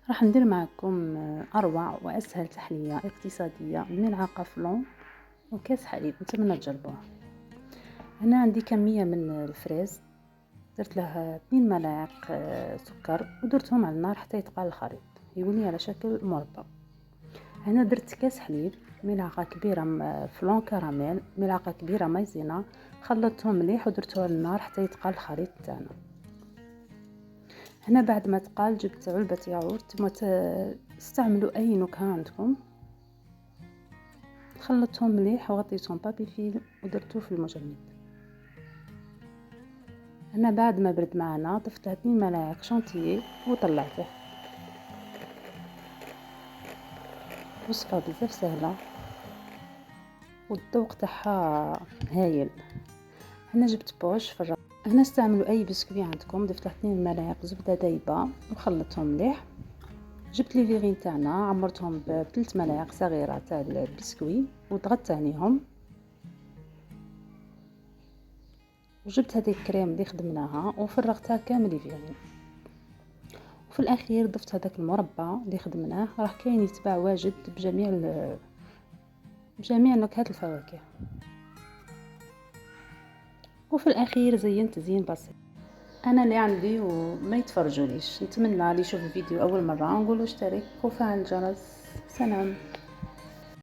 راح ندير معكم أروع وأسهل تحلية اقتصادية، ملعقة فلون وكاس حليب، نتمنى تجربوها. هنا عندي كمية من الفريز، درت له 2 ملاعق سكر ودرتهم على النار حتى يتقال الخليط يولي على شكل مربى. هنا درت كاس حليب، ملعقة كبيرة فلون كراميل، ملعقة كبيرة مايزينا، خلطتهم مليح ودرتهم على النار حتى يتقال الخليط تاعنا. هنا بعد ما تقال جبت علبة ياغورت، استعملوا اي نكهة عندكم، خلطتهم مليح وغطيتهم بابي فيلم ودرتوه في المجمد. هنا بعد ما برد معنا ضفت 2 ملاعق شانتيي وطلعته. وصفة بزاف سهلة والذوق تاعها هايل. هنا جبت بوش فرغ. هنا استعملوا اي بسكوي عندكم، ضفت 2 ملاعق زبدة دايبة وخلطتهم مليح. جبت لي فيغين تاعنا، عمرتهم ب3 ملاعق صغيرة تاع البسكوي وضغطت عليهم، وجبت هذه الكريم اللي خدمناها وفرغتها كامل فيغين. وفي الاخير ضفت هذاك المربى اللي خدمناه، راه كاين يتباع واجد بجميع نكهات الفواكه. وفي الاخير زينت زين بسيط. انا اللي عندي وما يتفرجوليش، نتمنى اللي يشوف الفيديو اول مره نقولوا اشترك وفعل الجرس. سلام.